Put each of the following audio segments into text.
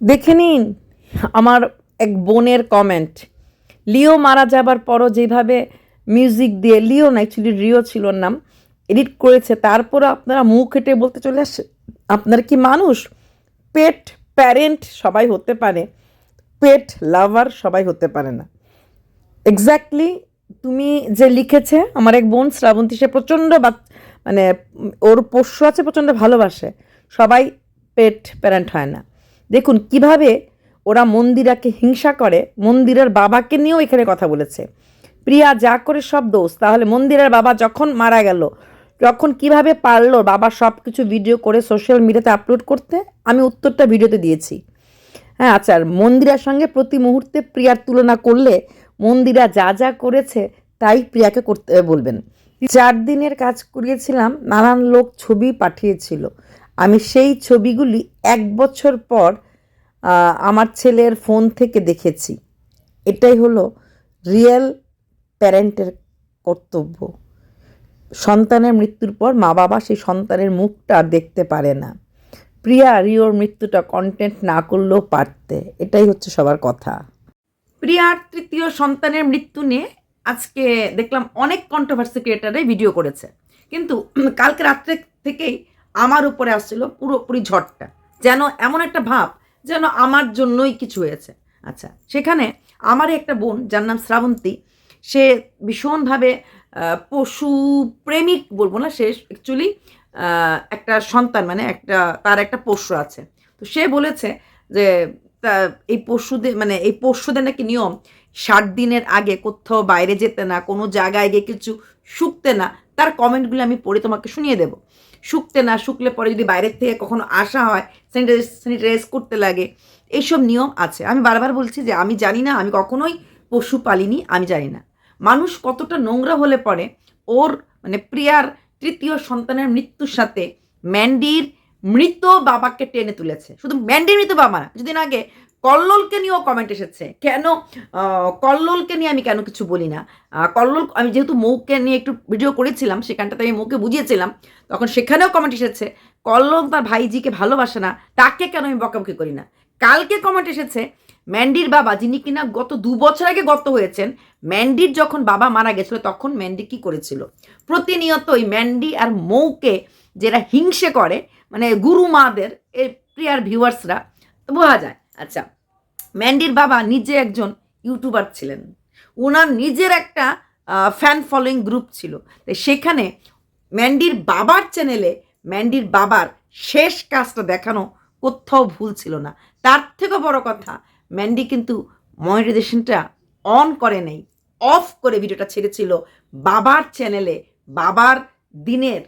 দেখে নিন আমার এক বোনের কমেন্ট। লিও মারা যাবার পরও যেভাবে মিউজিক দিয়ে, লিও না অ্যাকচুয়ালি রিও ছিল ওর নাম, এডিট করেছে, তারপরও আপনারা মুখ হেঁটে বলতে চলে আসে আপনারা কি মানুষ? পেট প্যারেন্ট সবাই হতে পারে, পেট লাভার সবাই হতে পারে না। এক্স্যাক্টলি তুমি যে লিখেছে আমার এক বোন শ্রাবন্তী, সে প্রচণ্ড মানে ওর পোষ্য আছে, প্রচণ্ড ভালোবাসে, সবাই পেট প্যারেন্ট হয় না। দেখুন কিভাবে ওরা মন্দিরাকে হিংসা করে, মন্দিরের বাবাকে নিয়েও এখানে কথা বলেছে। প্রিয়া যা করে সব দোষ, তাহলে মন্দিরের বাবা যখন মারা গেল তখন কিভাবে পারলো বাবা সব কিছু ভিডিও করে সোশ্যাল মিডিয়াতে আপলোড করতে? আমি উত্তরটা ভিডিওতে দিয়েছি। হ্যাঁ, আচ্ছা, আর মন্দিরার সঙ্গে প্রতি মুহূর্তে প্রিয়ার তুলনা করলে মন্দিরা যা যা করেছে তাই প্রিয়াকে করতে বলবেন। 4 দিনের কাজ করিয়েছিলাম, নানান লোক ছবি পাঠিয়েছিল, আমি সেই ছবিগুলি 1 বছর পর আমার ছেলের ফোন থেকে দেখেছি। এটাই হলো রিয়েল প্যারেন্টের কর্তব্য। সন্তানের মৃত্যুর পর মা বাবা সেই সন্তানের মুখটা দেখতে পারে না। প্রিয়া রিওর মৃত্যুটা কন্টেন্ট না করলেও পারতে, এটাই হচ্ছে সবার কথা। প্রিয়ার 3য় সন্তানের মৃত্যু নিয়ে আজকে দেখলাম অনেক কন্ট্রোভার্সি ক্রিয়েটারে ভিডিও করেছে, কিন্তু কালকে রাত্রে থেকেই আমার উপরে আসছিল পুরোপুরি ঝড়টা, যেন এমন একটা ভাব যেন আমার জন্যই কিছু হয়েছে। আচ্ছা, সেখানে আমারই একটা বোন যার নাম শ্রাবন্তী, সে ভীষণভাবে পশু প্রেমিক বলবো না, সে অ্যাকচুয়ালি একটা সন্তান, মানে তার একটা পোষ্য আছে। তো সে বলেছে যে এই পশুদের, মানে এই পোষ্যদের নাকি নিয়ম 60 দিনের আগে কোথাও বাইরে যেতে না, কোনো জায়গায় গিয়ে কিছু শুকতে না। তার কমেন্টগুলো আমি পড়ে তোমাকে শুনিয়ে দেবো। শুকতে না, শুকলে পরে যদি বাইরের থেকে কখনো আসা হয় স্যানিটাইজ করতে লাগে, এইসব নিয়ম আছে। আমি বারবার বলছি যে আমি জানি না, আমি কখনোই পশু পালিনি, আমি জানি না মানুষ কতটা নোংরা হলে পরে ওর, মানে প্রিয়ার 3য় সন্তানের মৃত্যুর সাথে ম্যান্ডির মৃত বাবাকে টেনে তুলেছে। শুধু ম্যান্ডির মৃত বাবা না, কিছুদিন আগে কল্লোলকে নিয়েও কমেন্ট এসেছে। কেন কল্লোলকে নিয়ে আমি কেন কিছু বলি না? কল্লোল, আমি যেহেতু মৌকে নিয়ে একটু ভিডিও করেছিলাম, সেখানটাতে আমি মৌকে বুঝিয়েছিলাম, তখন সেখানেও কমেন্ট এসেছে কল্লোল তার ভাইজিকে ভালোবাসে না, তাকে কেন আমি বকাবকি করি না। কালকে কমেন্ট এসেছে ম্যান্ডির বাবা, যিনি কিনা গত 2 বছর আগে গত হয়েছেন, ম্যান্ডির যখন বাবা মারা গেছিল তখন ম্যান্ডি কি করেছিল? প্রতিনিয়তই ম্যান্ডি আর মৌকে যারা হিংসে করে, মানে গুরু মাদের, এই প্রিয়ার ভিউয়ার্সরা বোঝা যায়। আচ্ছা, ম্যান্ডির বাবা নিজে একজন ইউটিউবার ছিলেন, ওনার নিজের একটা ফ্যান ফলোয়িং গ্রুপ ছিল। তাই সেখানে ম্যান্ডির বাবার চ্যানেলে ম্যান্ডির বাবার শেষ কাজটা দেখানো কোথাও ভুল ছিল না। তার থেকেও বড় কথা, ম্যান্ডি কিন্তু মনিটাইজেশনটা অন করে নেই, অফ করে ভিডিওটা ছেড়েছিল বাবার চ্যানেলে, বাবার দিনের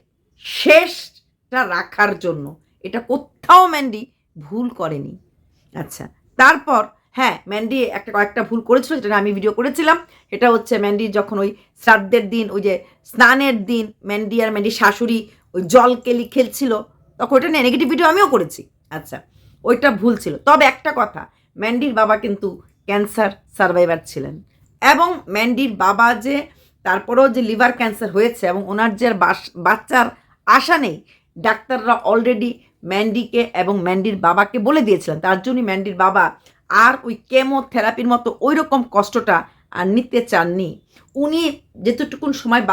শেষটা রাখার জন্য। এটা কোথাও ম্যান্ডি ভুল করেনি। আচ্ছা, তারপর হ্যাঁ, ম্যান্ডি কয়েকটা ভুল করেছিল, যেটা আমি ভিডিও করেছিলাম। এটা হচ্ছে ম্যান্ডি যখন ওই শ্রাদ্ধের দিন, ওই যে স্নানের দিন, ম্যান্ডি আর ম্যান্ডির শাশুড়ি ওই জল খেলছিল, তখন ওইটা নিয়ে নেগেটিভ ভিডিও আমিও করেছি। আচ্ছা, ওইটা ভুল ছিল। তবে একটা কথা, ম্যান্ডির বাবা কিন্তু ক্যান্সার সার্ভাইভার ছিলেন, এবং ম্যান্ডির বাবা যে তারপরেও যে লিভার ক্যান্সার হয়েছে এবং ওনার যে বাচ্চার আশা নেই, ডাক্তাররা অলরেডি ম্যান্ডিকে এবং ম্যান্ডির বাবাকে বলে দিয়েছিলেন। তার জন্যই ম্যান্ডির বাবা আর ওই কেমোথেরাপির মতো ওই রকম কষ্টটা আর নিতে চাননি। উনি যেতটুকুন সময়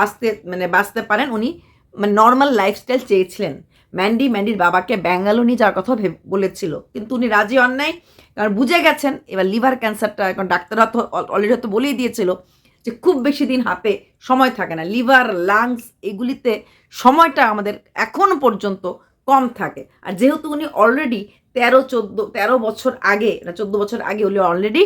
বাঁচতে পারেন, উনি মানে নর্মাল লাইফস্টাইল চেয়েছিলেন। ম্যান্ডির বাবাকে ব্যাঙ্গালোর নিয়ে যাওয়ার কথা বলেছিল, কিন্তু উনি রাজি হন নাই, কারণ বুঝে গেছেন এবার লিভার ক্যান্সারটা, এখন ডাক্তাররা তো অলরেডি হয়তো বলেই দিয়েছিল যে খুব বেশি দিন হাতে সময় থাকে না, লিভার লাংস এগুলিতে সময়টা আমাদের এখনও পর্যন্ত কম থাকে। আর যেহেতু উনি অলরেডি 13 বছর আগে না 14 বছর আগে উনি অলরেডি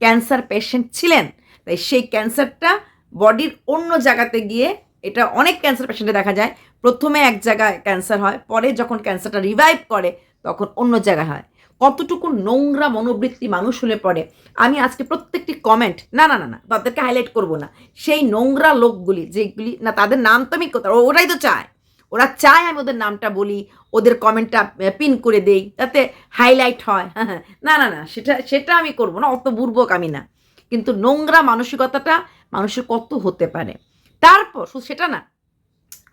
ক্যান্সার পেশেন্ট ছিলেন, তাই সেই ক্যান্সারটা বডির অন্য জায়গাতে গিয়ে, এটা অনেক ক্যান্সার পেশেন্টে দেখা যায়, প্রথমে এক জায়গায় ক্যান্সার হয়, পরে যখন ক্যান্সারটা রিভাইভ করে তখন অন্য জায়গায় হয়। কতটুকু নোংরা মনোবৃত্তি মানুষ হলে পরে, আমি আজকে প্রত্যেকটি কমেন্ট না না না না তাদেরকে হাইলাইট করব না, সেই নোংরা লোকগুলি যেগুলি না, তাদের নাম তো আমি কোথাও, ওরাই তো চায়, ওরা চায় আমি ওদের নামটা বলি, ওদের কমেন্টটা পিন করে দেই, যাতে হাইলাইট হয়। হ্যাঁ হ্যাঁ, না না না, সেটা আমি করবো না, অত বুর্বক আমি না। কিন্তু নোংরা মানসিকতাটা মানুষের কত হতে পারে। তারপর শুধু সেটা না,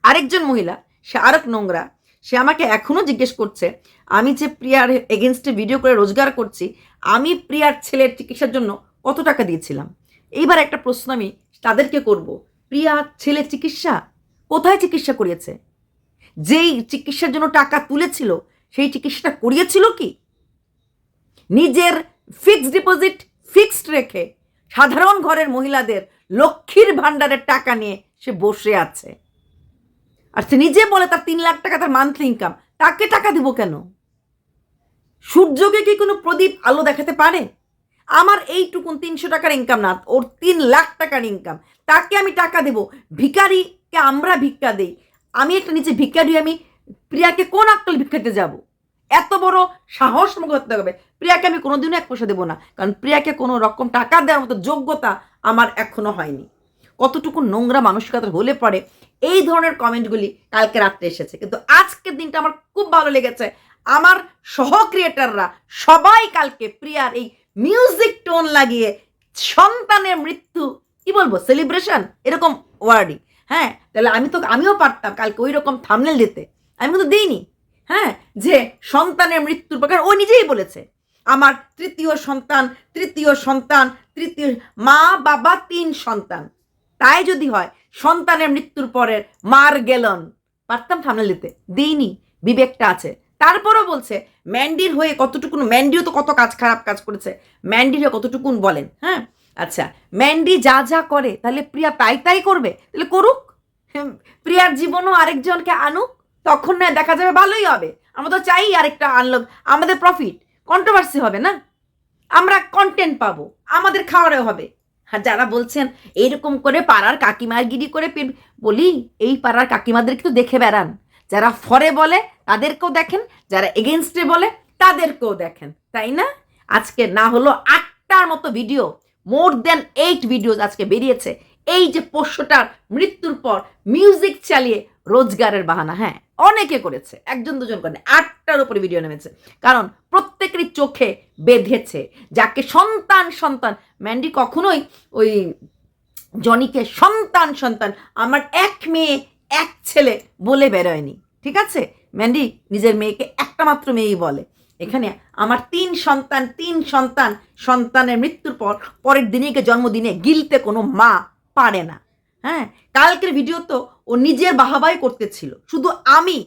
আরেকজন মহিলা, সে আরেক নোংরা, সে আমাকে এখনও জিজ্ঞেস করছে আমি যে প্রিয়ার এগেনস্টে ভিডিও করে রোজগার করছি, আমি প্রিয়ার ছেলের চিকিৎসার জন্য কত টাকা দিয়েছিলাম। এইবার একটা প্রশ্ন আমি তাদেরকে করব, প্রিয়ার ছেলের চিকিৎসা কোথায় চিকিৎসা করিয়েছে? যেই চিকিৎসার জন্য টাকা তুলেছিল সেই চিকিৎসাটা করিয়েছিল কি? নিজের ফিক্সড ডিপোজিট ফিক্সড রেখে সাধারণ ঘরের মহিলাদের লক্ষ্মীর ভাণ্ডারের টাকা নিয়ে সে বসে আছে। আর সে নিজে বলে তার 3 লাখ টাকা তার মান্থলি ইনকাম, তাকে টাকা দিব কেন? সূর্যকে কি কোনো প্রদীপ আলো দেখাতে পারে? আমার এইটুকুন 300 টাকার ইনকাম না, ওর 3 লাখ টাকার ইনকাম, তাকে আমি টাকা দেব? ভিখারিকে আমরা ভিক্ষা দেই, আমি একটা নিচে ভিক্ষারি, আমি প্রিয়াকে কোন আক্কেল ভিক্ষাতে যাব? এত বড় সাহস আমাকে করতে হবে? প্রিয়াকে আমি কোনোদিনও 1 পয়সা দেবো না, কারণ প্রিয়াকে কোনো রকম টাকা দেওয়ার মতো যোগ্যতা আমার এখনো হয়নি। কতটুকু নোংরা মানসিকতা হলে পরে এই ধরনের কমেন্টগুলি কালকে রাত্রে এসেছে। কিন্তু আজকের দিনটা আমার খুব ভালো লেগেছে। আমার সহ ক্রিয়েটাররা সবাই কালকে প্রিয়ার এই মিউজিক টোন লাগিয়ে সন্তানের মৃত্যু কি বলবো সেলিব্রেশন এরকম ওয়ার্ডই, হ্যাঁ, তাহলে আমিও পারতাম কালকে ওই রকম থাম্বনেল দিতে, আমি কিন্তু দিইনি। হ্যাঁ, যে সন্তানের মৃত্যুর প্রকার ও নিজেই বলেছে আমার তৃতীয় সন্তান, মা বাবা 3 সন্তান, তাই যদি হয় সন্তানের মৃত্যুর পরের মার গেলন, পারতাম থাম্বনেল দিতে, দিইনি, বিবেকটা আছে। তারপরও বলছে ম্যান্ডির হয়ে কতটুকুন, ম্যান্ডিও তো কত খারাপ কাজ করেছে, ম্যান্ডির হয়ে কতটুকুন বলেন। হ্যাঁ, আচ্ছা, ম্যান্ডি যা করে তাহলে প্রিয়া তাই করবে, তাহলে করুক, প্রিয়ার জীবনও আরেকজনকে আনুক, তখন না দেখা যাবে ভালোই হবে। আমরা তো চাই আরেকটা আনলো, আমাদের প্রফিট, কন্ট্রোভার্সি হবে না, আমরা কন্টেন্ট পাবো, আমাদের খাওয়ারও হবে। আর যারা বলছেন এরকম করে পাড়ার কাকিমারগিরি করে বলি, এই পাড়ার কাকিমাদেরকে তো দেখে বেড়ান, যারা ফরে বলে তাদেরকেও দেখেন, যারা এগেনস্টে বলে তাদেরকেও দেখেন, তাই না? আজকে না হলো 8টার মতো ভিডিও, মোর দেন 8 ভিডিওস আজকে বেরিয়েছে এই যে পোষ্যটার মৃত্যুর পর মিউজিক চালিয়ে রোজগারের বাহানা। হ্যাঁ, অনেকে করেছে, 1-2 করে 8টার উপরে ভিডিও নেমেছে, কারণ প্রত্যেকেরই চোখে বেঁধেছে যাকে সন্তান। ম্যান্ডি কখনোই ওই জনিকে সন্তান আমার 1 মেয়ে 1 ছেলে বলে বেরোয়নি, ঠিক আছে? ম্যান্ডি নিজের মেয়েকে একটা মাত্র মেয়েই বলে। এখানে আমার 3 সন্তানের মৃত্যুর পরের দিনেকে জন্মদিনে গিলতে কোনো মা পারে না। হ্যাঁ, কালকের ভিডিও তো ও নিজের বাহাবাই করতেছিল, শুধু আমি,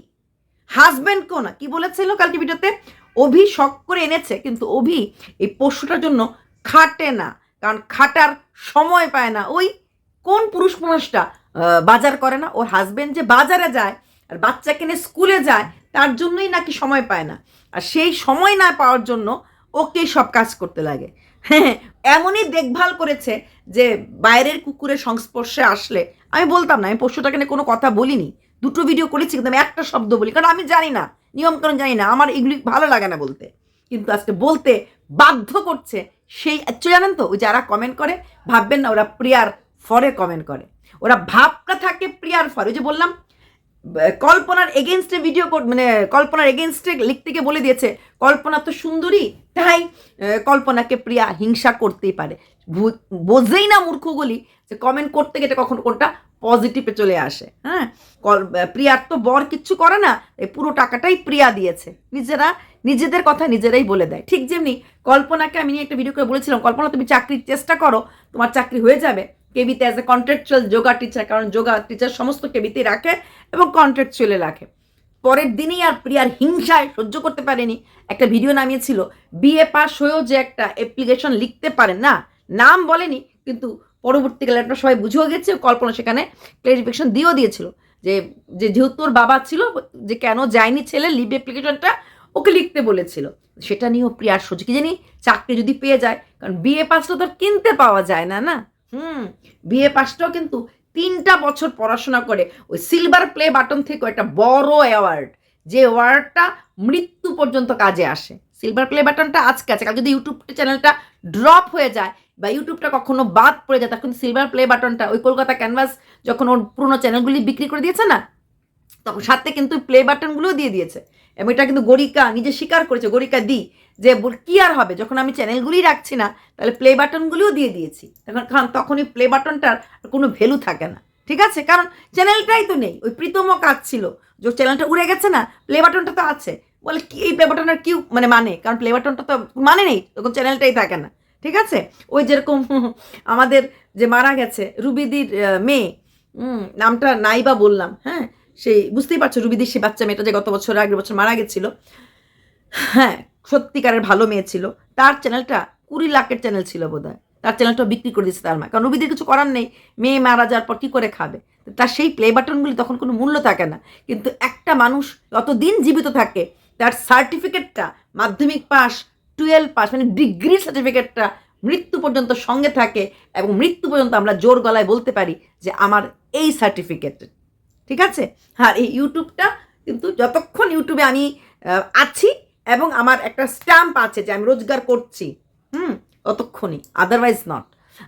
হাজব্যান্ডকেও না। কি বলেছিল কালকে ভিডিওতে? অভি শখ করে এনেছে, কিন্তু অভি এই পশুটার জন্য খাটে না, কারণ খাটার সময় পায় না। ওই কোন পুরুষ মানুষটা বাজার করে না? ওর হাজব্যান্ড যে বাজারে যায় আর বাচ্চা কিনে স্কুলে যায়, তার জন্যই নাকি সময় পায় না, আর সেই সময় না পাওয়ার জন্য ওকেই সব কাজ করতে লাগে। হ্যাঁ, এমনই দেখভাল করেছে যে বাইরের কুকুরের সংস্পর্শে আসলে আমি বলতাম না, আমি পশুটাকে নিয়ে কোনো কথা বলিনি, 2টো ভিডিও করেছি, কিন্তু আমি একটা শব্দ বলি, কারণ আমি জানি না, নিয়মকানুন জানি না, আমার এগুলি ভালো লাগে না বলতে, কিন্তু আজকে বলতে বাধ্য করছে। সেই জানেন তো, ওই যারা কমেন্ট করে ভাববেন না ওরা প্রিয়ার ফরে কমেন্ট করে, ওরা ভাবটা থাকে প্রিয়ার ফরে। ওই যে বললাম কল্পনার এগেনস্টে ভিডিও মানে কল্পনার এগেনস্টে লিখতে গিয়ে বলে দিয়েছে কল্পনা তো সুন্দরী, তাই কল্পনাকে প্রিয়া হিংসা করতেই পারে। বোঝেই না মূর্খগুলি যে কমেন্ট করতে গেলে কখনো কোনটা পজিটিভে চলে আসে। হ্যাঁ, প্রিয়ার তো বর কিচ্ছু করে না, এই পুরো টাকাটাই প্রিয়া দিয়েছে। নিজেদের কথা নিজেরাই বলে দেয়। ঠিক যেমনি কল্পনাকে আমি একটা ভিডিও করে বলেছিলাম, কল্পনা তুমি চাকরির চেষ্টা করো, তোমার চাকরি হয়ে যাবে কেবিতে as a contractual yoga teacher, কারণ যোগা টিচার সমস্ত কেবিতেই রাখে এবং কন্ট্রাকচুয়ালে রাখে। পরের দিনই আর প্রিয়ার হিংসায় সহ্য করতে পারেনি, একটা ভিডিও নামিয়েছিল বিএ পাস হয়েও যে একটা অ্যাপ্লিকেশন লিখতে পারেন না, নাম বলেনি, কিন্তু পরবর্তীকালে একটা সবাই বুঝেও গেছে, কল্পনা সেখানে ক্লারিফিকেশন দিয়েও দিয়েছিল যে যেহেতু ওর বাবা ছিল, যে কেন যায়নি ছেলে লিভ অ্যাপ্লিকেশনটা ওকে লিখতে বলেছিল, সেটা নিয়েও প্রিয়ার সহ্য, কি জানি চাকরি যদি পেয়ে যায়, কারণ বিএ পাসটা তো কিনতে পাওয়া যায় না, না। বিএ পাসটাও কিন্তু 3টা বছর পড়াশোনা করে ওই সিলভার প্লে বাটন থেকে একটা বড় অ্যাওয়ার্ড, যে অ্যাওয়ার্ডটা মৃত্যু পর্যন্ত কাজে আসে। সিলভার প্লে বাটনটা আজকে আছে, কাল যদি ইউটিউব চ্যানেলটা ড্রপ হয়ে যায় বা ইউটিউবটা কখনো বাদ পড়ে যায়, তখন সিলভার প্লে বাটনটা, ওই কলকাতা ক্যানভাস যখন ওর পুরোনো চ্যানেলগুলি বিক্রি করে দিয়েছে না, তখন সাথে কিন্তু প্লে বাটনগুলোও দিয়ে দিয়েছে। এবং এটা কিন্তু গরিকা নিজে স্বীকার করেছে, গরিকা দি, যে কি আর হবে, যখন আমি চ্যানেলগুলি রাখছি না তাহলে প্লে বাটনগুলিও দিয়ে দিয়েছি, কারণ তখন ওই প্লে বাটনটার কোনো ভ্যালু থাকে না, ঠিক আছে? কারণ চ্যানেলটাই তো নেই, ওই প্রীতমও কাজ ছিল, যে চ্যানেলটা উড়ে গেছে না, প্লে বাটনটা তো আছে। বলে কি এই প্লে বাটনের কি মানে, কারণ প্লে বাটনটা তো মানে নেই, তখন চ্যানেলটাই থাকে না। ঠিক আছে, ওই যেরকম আমাদের যে মারা গেছে রুবিদির মেয়ে, নামটা নাই বা বললাম, হ্যাঁ, সেই বুঝতেই পারছো রুবিদির সে বাচ্চা মেয়েটা যে গত বছর আগের বছর মারা গেছিল, হ্যাঁ, সত্যিকারের ভালো মেয়ে ছিল। তার চ্যানেলটা 20 লাখের চ্যানেল ছিল বোধহয়, তার চ্যানেলটা বিক্রি করে দিচ্ছে তার মা, কারণ রুবিদির কিছু করার নেই, মেয়ে মারা যাওয়ার পর কী করে খাবে। তার সেই প্লে বাটনগুলি তখন কোনো মূল্য থাকে না, কিন্তু একটা মানুষ যতদিন জীবিত থাকে তার সার্টিফিকেটটা, মাধ্যমিক পাস, 12 পাস, মানে ডিগ্রি সার্টিফিকেটটা মৃত্যু পর্যন্ত সঙ্গে থাকে, এবং মৃত্যু পর্যন্ত আমরা জোর গলায় বলতে পারি যে আমার এই সার্টিফিকেট। ঠিক আছে, আর এই ইউটিউবটা কিন্তু যতক্ষণ ইউটিউবে আমি আছি এবং আমার একটা স্ট্যাম্প আছে যে আমি রোজগার করছি, ততক্ষণই, আদারওয়াইজ নট।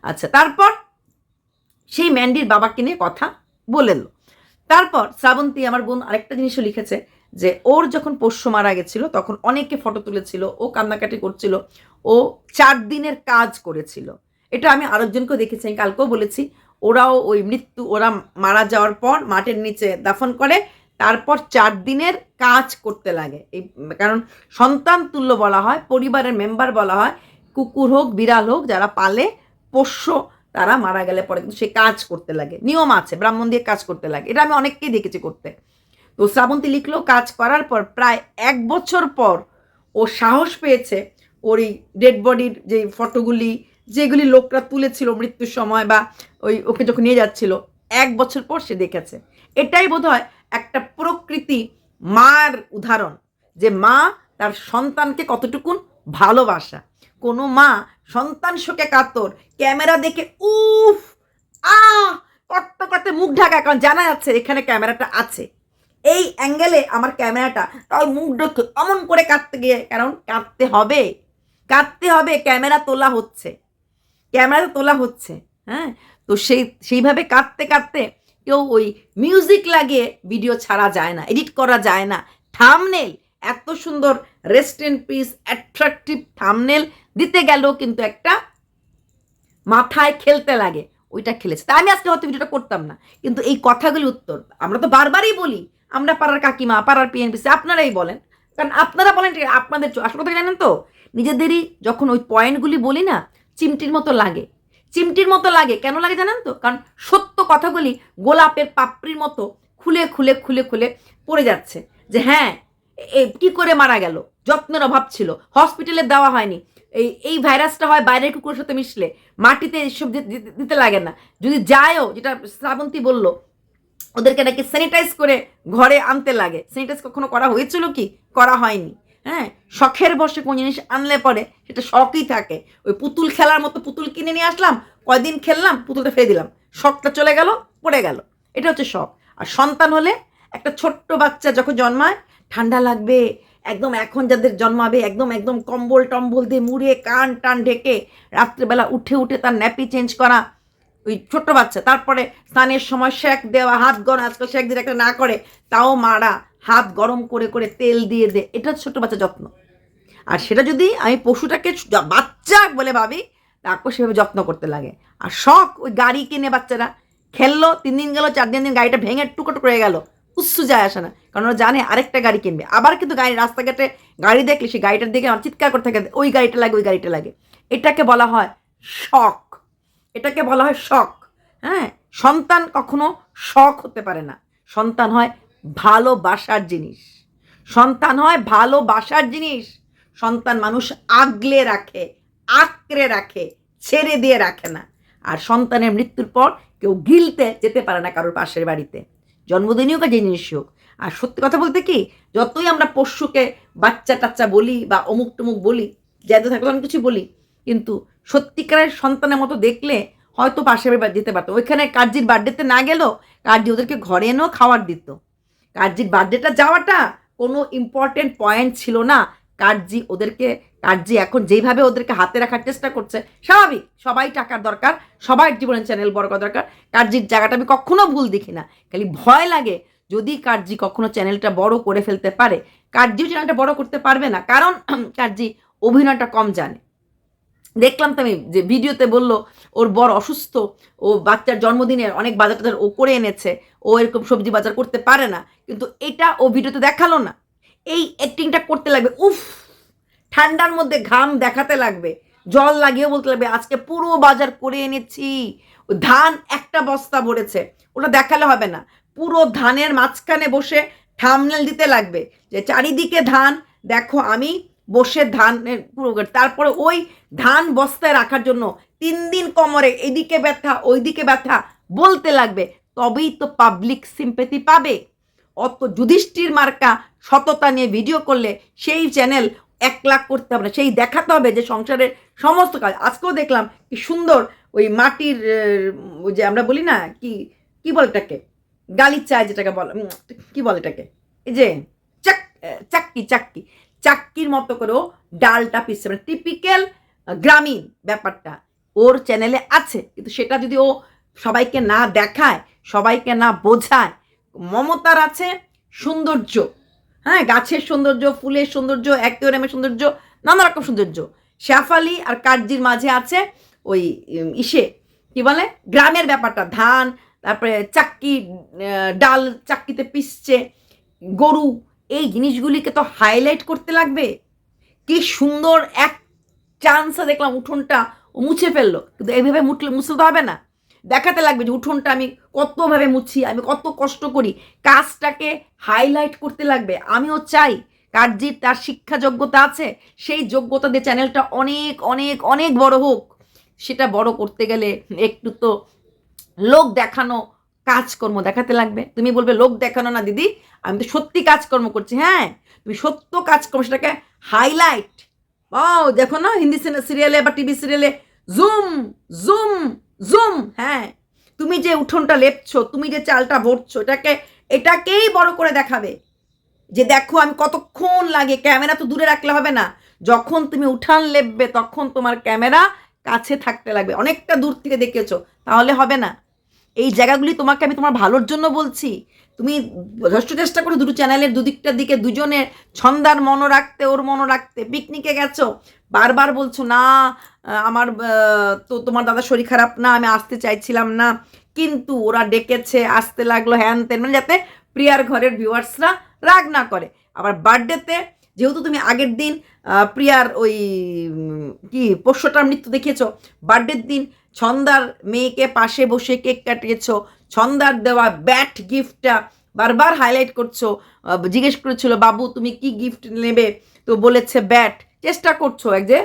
আচ্ছা, তারপর সেই ম্যান্ডির বাবাকে নিয়ে কথা বলেল। তারপর শ্রাবন্তী আমার বোন আরেকটা জিনিসও লিখেছে যে ওর যখন পোষ্য মারা গেছিল তখন অনেকে ফটো তুলেছিল, ও কান্নাকাটি করছিল, ও 4 দিনের কাজ করেছিল। এটা আমি আরেকজনকেও দেখেছি, আমি কালকেও বলেছি। ওরাও ওই ওরা মারা যাওয়ার পর মাটির নিচে দাফন করে, তারপর 4 দিনের কাজ করতে লাগে। এই কারণ সন্তান তুল্য বলা হয়, পরিবারের মেম্বার বলা হয়, কুকুর হোক বিড়াল হোক যারা পালে পোষ্য, তারা মারা গেলে পরে কিন্তু সে কাজ করতে লাগে, নিয়ম আছে, ব্রাহ্মণ দিয়ে কাজ করতে লাগে। এটা আমি অনেককেই দেখেছি করতে। তো শ্রাবন্তী লিখলো কাজ করার পর প্রায় 1 বছর পর ও সাহস পেয়েছে ওর এই ডেড বডির যে ফটোগুলি যেগুলি লোকরা তুলেছিল মৃত্যুর সময় বা ওই ওকে যখন নিয়ে যাচ্ছিল, 1 বছর পর সে দেখেছে। এটাই বোধহয় একটা প্রকৃতি মার উদাহরণ, যে মা তার সন্তানকে কতটুকুন ভালোবাসা। কোনো মা সন্তান শোকে কাতর, ক্যামেরা দেখে উফ করতে করতে মুখ ঢাকা, কারণ জানা যাচ্ছে এখানে ক্যামেরাটা আছে, এই অ্যাঙ্গেলে আমার ক্যামেরাটা, তাই মুখ ঢেকে অমন করে কাঁদতে গিয়ে, কারণ কাঁদতে হবে, ক্যামেরা তোলা হচ্ছে, হ্যাঁ। তো সেইভাবে কাঁদতে কেউ ওই মিউজিক লাগিয়ে ভিডিও ছাড়া যায় না, এডিট করা যায় না। থাম্বনেল এত সুন্দর rest in peace attractive thumbnail দিতে গেলেও কিন্তু একটা মাথায় খেলতে লাগে, ওইটা খেলেছে। তাই আমি আজকে হয়তো ভিডিওটা করতাম না, কিন্তু এই কথাগুলি উত্তর আমরা তো বারবারই বলি, আমরা পাড়ার কাকিমা, পাড়ার পিএনপিসি, আপনারাই বলেন, কারণ আপনারা বলেন আপনাদের আসল কথা জানেন তো, নিজেদেরই যখন ওই পয়েন্টগুলি বলি না, চিমটির মতো লাগে। কেন লাগে জানেন তো? কারণ সত্য কথাগুলি গোলাপের পাপড়ির মতো খুলে খুলে খুলে খুলে পড়ে যাচ্ছে, যে হ্যাঁ কি করে মারা গেল, যত্নের অভাব ছিল, হসপিটালে দেওয়া হয়নি, এই ভাইরাসটা হয় বাইরের কুকুরের সাথে মিশলে, মাটিতে এসব দিতে লাগে না, যদি যায়ও, যেটা শ্রাবন্তী বলল, ওদেরকে নাকি স্যানিটাইজ করে ঘরে আনতে লাগে। স্যানিটাইজ কখনো করা হয়েছিল কি? করা হয়নি। হ্যাঁ, শখের বসে কোন জিনিস আনলে পরে সেটা শখই থাকে। ওই পুতুল খেলার মতো পুতুল কিনে নিয়ে আসলাম, কয়দিন খেললাম, পুতুলটা ফেলে দিলাম, শখটা চলে গেল, পড়ে গেল, এটা হচ্ছে শখ। আর সন্তান হলে একটা ছোট্ট বাচ্চা যখন জন্মায়, ঠান্ডা লাগবে একদম, এখন যাদের জন্মাবে একদম একদম কম্বল টম্বল দিয়ে মুড়ে কান টান ঢেকে রাত্রেবেলা উঠে তার ন্যাপি চেঞ্জ করা, ওই ছোট্ট বাচ্চা। তারপরে স্নানের সময় শেক দেওয়া, হাত গরম, আজকাল শেক দিয়ে একটা না করে তাও মারা, হাত গরম করে করে তেল দিয়ে দে, এটা ছোট্ট বাচ্চা যত্ন। আর সেটা যদি আমি পশুটাকে বাচ্চা বলে ভাবি, তাকেও সেভাবে যত্ন করতে লাগে। আর শখ, ওই গাড়ি কিনে বাচ্চারা খেললো, 3 দিন গেল, 4 দিন গাড়িটা ভেঙে টুকরো করে গেল, উৎসু যায় আসে না, কারণ ওরা জানে আরেকটা গাড়ি কিনবে। আবার কিন্তু গাড়ি, রাস্তাঘাটে গাড়ি দেখলে সেই গাড়িটার দিকে আমার চিৎকার করতে থাকে, ওই গাড়িটা লাগে। এটাকে বলা হয় শখ, হ্যাঁ। সন্তান কখনো শখ হতে পারে না, সন্তান হয় ভালোবাসার জিনিস, সন্তান মানুষ আগলে রাখে, আঁকড়ে রাখে, ছেড়ে দিয়ে রাখে না। আর সন্তানের মৃত্যুর পর কেউ গিলতে যেতে পারে না কারোর পাশের বাড়িতে, জন্মদিনই হোক যে জিনিস হোক। আর সত্যি কথা বলতে কি, যতই আমরা পশুকে বাচ্চা টাচ্চা বলি বা অমুক টুমুক বলি, জ্যান্ত থাকলে অনেক কিছু বলি, কিন্তু সত্যিকারের সন্তানের মতো দেখলে হয়তো পাশের বাড়ি যেতে পারতো। ওইখানে কার্জির বার্থডেতে না গেলেও কার্জি ওদেরকে ঘরে এনেও খাবার দিত। কার্জির বার্থডেটা যাওয়াটা কোনো ইম্পর্টেন্ট পয়েন্ট ছিল না। কার্জি এখন যেইভাবে ওদেরকে হাতে রাখার চেষ্টা করছে, স্বাভাবিক, সবাই টাকার দরকার, সবার জীবনের চ্যানেল বড় করা দরকার। কার্জির জায়গাটা আমি কখনো ভুল দেখি না, খালি ভয় লাগে যদি কার্জি কখনো চ্যানেলটা বড় করে ফেলতে পারে। কার্জিও চ্যানেলটা বড় করতে পারবে না, কারণ কার্জি অভিনয়টা কম জানে, দেখলাম তো আমি যে ভিডিওতে বলল ওর বর অসুস্থ, ও বাচ্চার জন্মদিনের অনেক বাজার টাজার ও করে এনেছে, ও এরকম সবজি বাজার করতে পারে না, কিন্তু এটা ও ভিডিওতে দেখালো না। এই অ্যাক্টিংটা করতে লাগবে, উফ, ঠান্ডার মধ্যে ঘাম দেখাতে লাগবে, জল লাগিয়ে বলতে লাগবে আজকে পুরো বাজার করে এনেছি, ধান একটা বস্তা ভরেছে, ওটা দেখালে হবে না। পুরো ধানের মাঝখানে বসে থাম্বনেল দিতে লাগবে যে চারিদিকে ধান, দেখো আমি বসে ধানের পুরো, তারপরে ওই ধান বস্তায় রাখার জন্য 3 দিন কোমরে এদিকে ব্যথা ওইদিকে ব্যথা বলতে লাগবে, তবেই তো পাবলিক সিম্পেথি পাবে। অত যুধিষ্ঠির মার্কা সততা নিয়ে ভিডিও করলে সেই চ্যানেল 1 লাখ করতে হবে না, সেই দেখাতে হবে যে সংসারের সমস্ত কাজ। আজকেও দেখলাম কি সুন্দর ওই মাটির ওই যে আমরা বলি না কি কি বলে এটাকে, গালিচা যেটাকে বলে, কি বলে এটাকে, এই যে চাক্কি চাক্কি চাক্কির মতো করেও ডালটা পিসছে, মানে টিপিক্যাল গ্রামীণ ব্যাপারটা ওর চ্যানেলে আছে, কিন্তু সেটা যদি ও সবাইকে না দেখায়, সবাইকে না বোঝায়। মমতার আছে সৌন্দর্য, হ্যাঁ, গাছের সৌন্দর্য, ফুলের সৌন্দর্য, অ্যাকোয়ারিয়ামের সৌন্দর্য, নানা রকম সৌন্দর্য। শেফালি আর কার্জির মাঝে আছে ওই ইসে কি বলে গ্রামের ব্যাপারটা, ধান, তারপরে চাক্কি, ডাল চাক্কিতে পিসছে, গরু, এই জিনিসগুলিকে তো হাইলাইট করতে লাগবে। কি সুন্দর এক চান্সে দেখলাম উঠোনটা ও মুছে ফেললো, কিন্তু এইভাবে মুছলে তো হবে না, দেখাতে লাগবে যে উঠোনটা আমি কতভাবে মুছি, আমি কত কষ্ট করি, কাজটাকে হাইলাইট করতে লাগবে। আমিও চাই কার্জির তার শিক্ষা যোগ্যতা আছে, সেই যোগ্যতা দিয়ে চ্যানেলটা অনেক অনেক অনেক বড় হোক। সেটা বড় করতে গেলে একটু তো লোক দেখানো কাজকর্ম দেখাতে লাগবে। তুমি বলবে লোক দেখানো না দিদি, আমি তো সত্যি কাজকর্ম করছি, হ্যাঁ তুমি সত্য কাজকর্ম সেটাকে হাইলাইট। ও দেখো না হিন্দি সিরিয়ালে বা টিভি সিরিয়ালে জুম জুম জুম, হ্যাঁ তুমি যে উঠোনটা লেপছো, তুমি যে চালটা ভরছো, এটাকেই বড় করে দেখাবে যে দেখো আমি কতক্ষণ লাগে। ক্যামেরা তো দূরে রাখলে হবে না, যখন তুমি উঠান লেপবে তখন তোমার ক্যামেরা কাছে থাকতে লাগবে, অনেকটা দূর থেকে দেখেছো তাহলে হবে না। এই জায়গাগুলি তোমাকে আমি তোমার ভালোর জন্য বলছি। তুমি যথেষ্ট চেষ্টা করো দুটো চ্যানেলের দুদিকটার দিকে দুজনের ছন্দার মনও রাখতে, ওর মনও রাখতে। পিকনিকে গেছো, বারবার বলছো না আমার তো তোমার দাদা শরীর খারাপ না, আমি আসতে চাইছিলাম না, কিন্তু ওরা ডেকেছে, আসতে লাগলো, হ্যান তেন, মানে যাতে প্রিয়ার ঘরের ভিউয়ার্সরা রাগ না করে। আবার বার্থডেতে যেহেতু তুমি আগের দিন প্রিয়ার ওই কি পোষ্যটার মৃত্যু দেখিয়েছ, বার্থডের দিন ছন্দার মেয়েকে পাশে বসে কেক কাটিয়েছ, ছন্দার দেওয়া ব্যাট গিফটটা বারবার হাইলাইট করছো। জিজ্ঞেস করেছিল বাবু তুমি কি গিফট নেবে, তো বলেছে ব্যাট। চেষ্টা করছো এক যে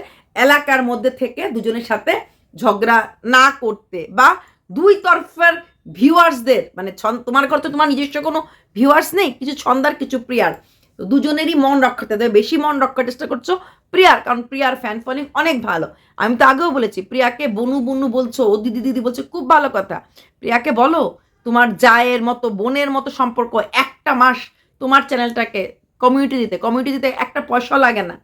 এলাকার মধ্যে থেকে দুজনের সাথে ঝগড়া না করতে, বা দুই তরফের ভিউয়ার্সদের, মানে তোমার ঘর তো তোমার নিজস্ব কোনো ভিউয়ার্স নেই, কিছু ছন্দার কিছু প্রিয়ার, তো দুজনেরই মন রক্ষাতে দেবে, বেশি মন রক্ষার চেষ্টা করছো প্রিয়ার, কারণ প্রিয়ার ফ্যান ফলোইং অনেক ভালো। আমি তো আগেও বলেছি প্রিয়াকে বনু বনু বলছো, ও দিদি দিদি বলছো, খুব ভালো কথা। প্রিয়াকে বলো তোমার জায়ের মতো বোনের মতো সম্পর্ক, 1 মাস তোমার চ্যানেলটাকে কমিউনিটি দিতে একটা পয়সা লাগে না।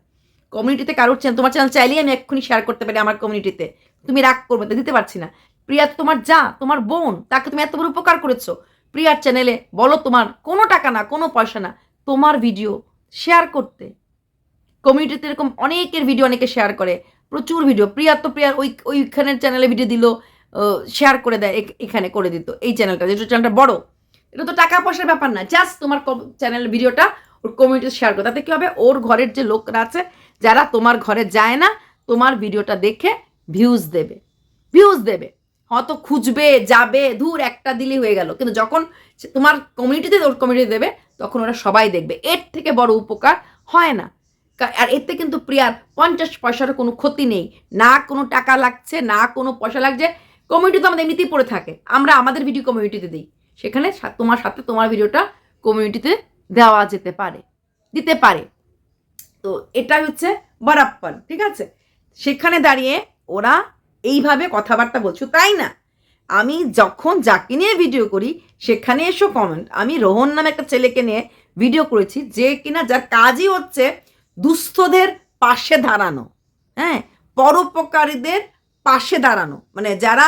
কমিউনিটিতে কারোর চ্যানেল, তোমার চ্যানেল চাইলেই আমি এক্ষুনি শেয়ার করতে পারি আমার কমিউনিটিতে, তুমি রাগ করবে তো দিতে পারছি না। প্রিয়া তোমার যা, তোমার বোন, তাকে তুমি এত বড় উপকার করেছো, প্রিয়ার চ্যানেলে বলো তোমার কোনো টাকা না, কোনো পয়সা না, তোমার ভিডিও শেয়ার করতে। কমিউনিটিতে এরকম অনেকের ভিডিও অনেকে শেয়ার করে, প্রচুর ভিডিও। প্রিয়ার ওইখানের চ্যানেলে ভিডিও দিল, শেয়ার করে দেয়, এখানে করে দিত এই চ্যানেলটা, যেটা চ্যানেলটা বড়, এটা তো টাকা পয়সার ব্যাপার না, জাস্ট তোমার চ্যানেলের ভিডিওটা ওর কমিউনিটিতে শেয়ার করে, তাতে কী হবে, ওর ঘরের যে লোকরা আছে যারা তোমার ঘরে যায় না, তোমার ভিডিওটা দেখে ভিউজ দেবে, হয়তো খুঁজবে যাবে, দূর একটা দিলেই হয়ে গেল, কিন্তু যখন তোমার কমিউনিটিতে ওর কমিউনিটি দেবে তখন ওরা সবাই দেখবে, এর থেকে বড় উপকার হয় না। আর এতে কিন্তু প্রিয়ার 50 পয়সারও কোনো ক্ষতি নেই, না কোনো টাকা লাগছে, না কোনো পয়সা লাগছে। কমিউনিটি তো আমাদের এমনিতেই পড়ে থাকে, আমরা আমাদের ভিডিও কমিউনিটিতে দিই, সেখানে তোমার সাথে তোমার ভিডিওটা কমিউনিটিতে দেওয়া দিতে পারে। তো এটা হচ্ছে বরাপ্পন, ঠিক আছে। সেখানে দাঁড়িয়ে ওরা এইভাবে কথাবার্তা বলছো, তাই না? আমি যখন যাকে নিয়ে ভিডিও করি সেখানে এসো কমেন্ট। আমি রোহন নামে একটা ছেলেকে নিয়ে ভিডিও করেছি, যে কিনা যার কাজই হচ্ছে দুস্থদের পাশে দাঁড়ানো, হ্যাঁ, পরোপকারীদের পাশে দাঁড়ানো, মানে যারা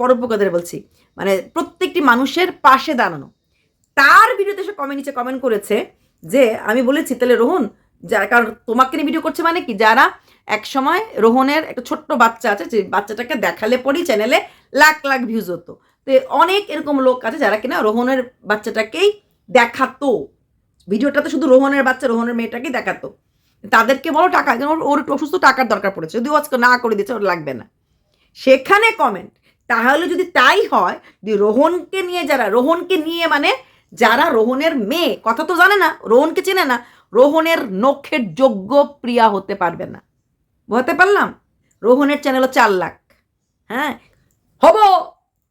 পরোপকারীদের বলছি, মানে প্রত্যেকটি মানুষের পাশে দাঁড়ানো। তার ভিডিওতে সে নিচে কমেন্ট করেছে যে আমি বলেছি তাহলে রোহন, যারা, কারণ তোমাকে নিয়ে ভিডিও করছে মানে কি, যারা এক সময় রোহনের একটা ছোট্ট বাচ্চা আছে, যে বাচ্চাটাকে দেখালে পরেই চ্যানেলে লাখ লাখ ভিউজ হতো। তো অনেক এরকম লোক আছে যারা কিনা রোহনের বাচ্চাটাকেই দেখাতো, ভিডিওটাতে শুধু রোহনের বাচ্চা রোহনের মেয়েটাকেই দেখাতো। তাদেরকে বলো টাকা, ওর একটু অসুস্থ, টাকার দরকার পড়েছে, যদি আজকে না করে দিচ্ছে ওর লাগবে না, সেখানে কমেন্ট। তাহলে যদি তাই হয়, যে রোহনকে নিয়ে যারা, রোহনকে নিয়ে মানে যারা রোহনের মেয়ে, কথা তো জানে না, রোহনকে চেনে না, রোহনের নখের যোগ্য প্রিয়া হতে পারবে না। বুঝতে পারলাম? রোহনের চ্যানেলও 4 লাখ, হ্যাঁ, হব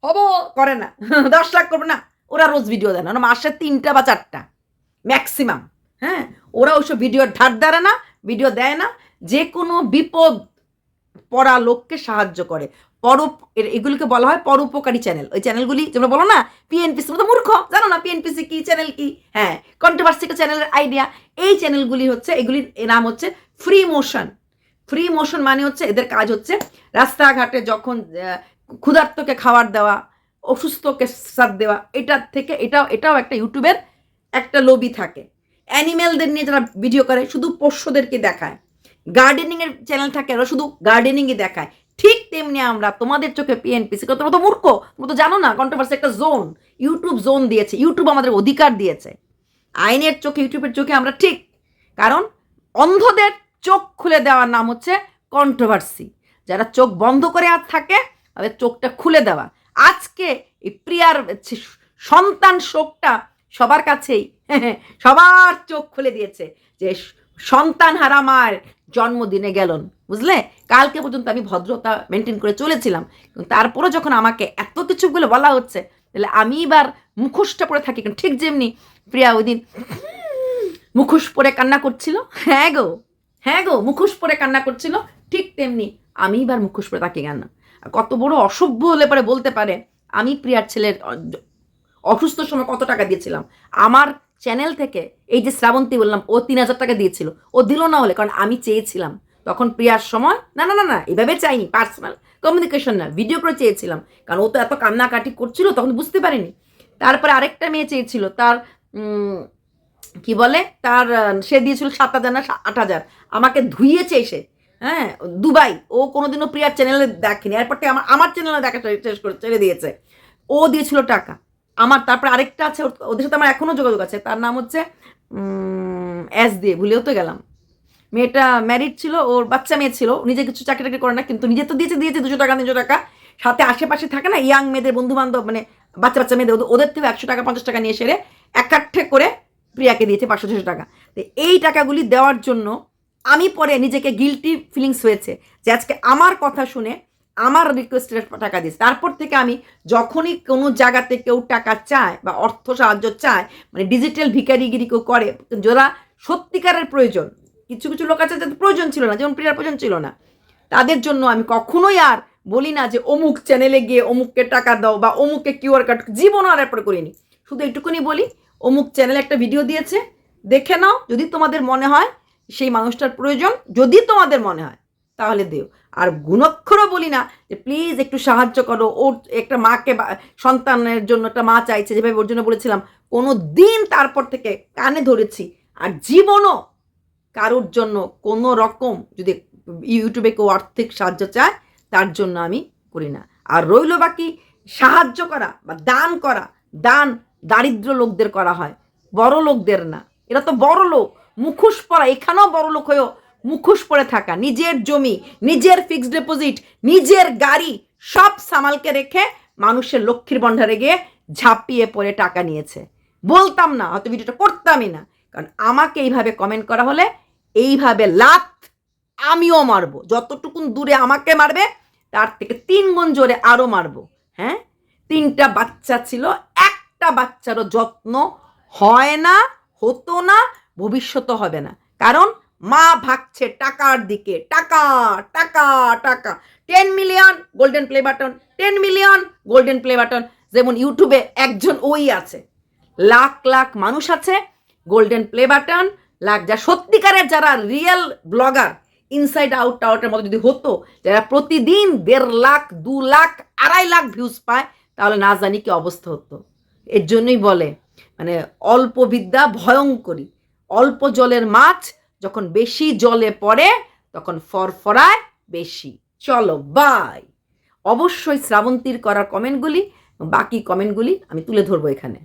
হব করে না 10 লাখ করবে না। ওরা রোজ ভিডিও দেয় না, ওরা মাসে 3টা বা 4টা ম্যাক্সিমাম। হ্যাঁ, ওরা ওইসব ভিডিওর ধার ধারে না, ভিডিও দেয় না, যে কোনো বিপদ পড়া লোককে সাহায্য করে। এগুলিকে বলা হয় পরোপকারী চ্যানেল। ওই চ্যানেলগুলি যেমন বলো না পিএনপিসি, তো মূর্খ, জানো না পিএনপিসি কি, চ্যানেল কি? হ্যাঁ, কন্ট্রোভার্সিক্যাল চ্যানেলের আইডিয়া। এই চ্যানেলগুলি হচ্ছে, এগুলির নাম হচ্ছে ফ্রি মোশন। ফ্রি মোশন মানে হচ্ছে এদের কাজ হচ্ছে রাস্তাঘাটে যখন ক্ষুধার্তকে খাবার দেওয়া, অসুস্থকে সাথ দেওয়া, এটার থেকে এটাও একটা ইউটিউবের একটা লবি থাকে। অ্যানিমেলদের নিয়ে যারা ভিডিও করে শুধু পোষ্যদেরকে দেখায়। গার্ডেনিংয়ের চ্যানেল থাকে, ওরা শুধু গার্ডেনিংই দেখায়। ঠিক তেমনি আমরা তোমাদের চোখে পিএনপিসি, তোমরা তো মূর্খ, তোমরা তো জানো না কন্ট্রোভার্সি একটা জোন, ইউটিউব জোন দিয়েছে, ইউটিউব আমাদের অধিকার দিয়েছে। আইনের চোখে, ইউটিউবের চোখে আমরা ঠিক, কারণ অন্ধদের চোখ খুলে দেওয়ার নাম হচ্ছে কন্ট্রোভার্সি। যারা চোখ বন্ধ করে আর থাকে তাদের চোখটা খুলে দেওয়া। আজকে এই প্রিয়ার সন্তান শোকটা সবার কাছেই সবার চোখ খুলে দিয়েছে, যে সন্তান হারা মায়ের জন্মদিনে গেলেন, বুঝলে? কালকে পর্যন্ত আমি ভদ্রতা মেনটেন করে চলেছিলাম, তারপরে যখন আমাকে এত কিছুগুলো বলা হচ্ছে, তাহলে আমি এবার মুখোশটা পরে থাকি। ঠিক যেমনি প্রিয়া ওই দিন মুখোশ পরে কান্না করছিল, হ্যাঁ গো মুখোশ পরে কান্না করছিল, ঠিক তেমনি আমি এবার মুখোশ পরে তাকে কান্না। কত বড় অসভ্য হলে পরে বলতে পারে আমি প্রিয়ার ছেলের অসুস্থ সময় কত টাকা দিয়েছিলাম। আমার চ্যানেল থেকে এই যে শ্রাবন্তী বললাম, ও 3,000 টাকা দিয়েছিল, ও দিল না হলে, কারণ আমি চেয়েছিলাম তখন প্রিয়ার সময়, না না না না এভাবে চাইনি, পার্সোনাল কমিউনিকেশন না, ভিডিও করে চেয়েছিলাম, কারণ ও তো এত কান্নাকাটি করছিল তখন বুঝতে পারিনি। তারপরে আরেকটা মেয়ে চেয়েছিল, তার কি বলে, তার সে দিয়েছিল 7,000 না 8,000, আমাকে ধুইয়েছে এসে, হ্যাঁ, দুবাই। ও কোনোদিনও প্রিয়ার চ্যানেলে দেখেনি, এরপর থেকে আমার চ্যানেলে দেখা শেষ করে ছেড়ে দিয়েছে। ও দিয়েছিল টাকা আমার। তারপরে আরেকটা আছে, ওদের সাথে আমার এখনও যোগাযোগ আছে, তার নাম হচ্ছে এস দিয়ে, ভুলেও তো গেলাম। মেয়েটা ম্যারিড ছিল, ওর বাচ্চা মেয়ে ছিল, নিজে কিছু চাকরি টাকরি করে না, কিন্তু নিজে তো দিয়েছে 200 টাকা 300 টাকা। সাথে আশেপাশে থাকে না ইয়াং মেয়েদের বন্ধু বান্ধব, মানে বাচ্চা মেয়েদের, ওদের থেকে 100 টাকা 50 টাকা নিয়ে সেরে একাঠে করে প্রিয়াকে দিয়েছে 500-600 টাকা। তো এই টাকাগুলি দেওয়ার জন্য আমি পরে নিজেকে গিল্টি ফিলিংস হয়েছে, যে আজকে আমার কথা শুনে আমার রিকোয়েস্টের টাকা দিয়েছে। তারপর থেকে আমি যখনই কোনো জায়গাতে কেউ টাকা চায় বা অর্থ সাহায্য চায়, মানে ডিজিটাল ভিকারিগিরি কেউ করে, যারা সত্যিকারের প্রয়োজন, কিছু কিছু লোক আছে যাদের প্রয়োজন ছিল না, যেমন প্রিয়ার প্রয়োজন ছিল না, তাদের জন্য আমি কখনোই আর বলি না যে অমুক চ্যানেলে গিয়ে অমুককে টাকা দাও বা অমুককে কিউআর কার্ড, জীবনও আর এরপরে করিনি। শুধু এইটুকুনি বলি, অমুক চ্যানেলে একটা ভিডিও দিয়েছে, দেখে নাও, যদি তোমাদের মনে হয় সেই মানুষটার প্রয়োজন, যদি তোমাদের মনে হয় তাহলে দিও। আর গুণাক্ষরও বলি না যে প্লিজ একটু সাহায্য করো, ওর একটা মাকে, সন্তানের জন্য একটা মা চাইছে, যেভাবে ওর জন্য বলেছিলাম, কোনো দিন তারপর থেকে কানে ধরেছি। আর জীবনও কারোর জন্য কোনো রকম যদি ইউটিউবে কেউ আর্থিক সাহায্য চায়, তার জন্য আমি করি না। আর রইল বাকি সাহায্য করা বা দান করা, দান দারিদ্র লোকদের করা হয়, বড় লোকদের না। এরা তো বড় লোক, মুখোশ পরা, এখানেও বড় লোক হয়েও মুখোশ পরে থাকা, নিজের জমি, নিজের ফিক্সড ডিপোজিট, নিজের গাড়ি সব সামালকে রেখে মানুষের লক্ষ্মীর ভাণ্ডারে গিয়ে ঝাঁপিয়ে পড়ে টাকা নিয়েছে। বলতাম না, হয়তো ভিডিওটা করতামই না, কারণ আমাকে এইভাবে কমেন্ট করা হলে এইভাবে লাত আমিও মারবো, যতটুকুন দূরে আমাকে মারবে তার থেকে 3 গুণ জোরে আরও মারবো। হ্যাঁ, 3টা বাচ্চা ছিল, একটা বাচ্চারও যত্ন হয় না, হতো না, ভবিষ্যৎও হবে না, কারণ মা ভাগছে টাকার দিকে, টাকা টাকা টাকা। 10 million golden play button, 10 million golden play button. যেমন ইউটিউবে একজন ওই আছে, লাখ লাখ মানুষ আছে, গোল্ডেন প্লে বাটন লাখ। যা সত্যিকারের যারা রিয়েল ব্লগার, ইনসাইড আউট টাউটের মতো যদি হতো, যারা প্রতিদিন 1.5 লাখ 2 লাখ 2.5 লাখ ভিউজ পায়, তাহলে না জানি কি অবস্থা হতো। এর জন্যই বলে মানে অল্প বিদ্যা ভয়ঙ্করী, অল্প জলের মাছ যখন বেশি জলে পড়ে তখন ফরফরায় বেশি। চলো বাই। অবশ্যই শ্রাবন্তীর করা কমেন্টগুলি, বাকি কমেন্টগুলি আমি তুলে ধরবো এখানে।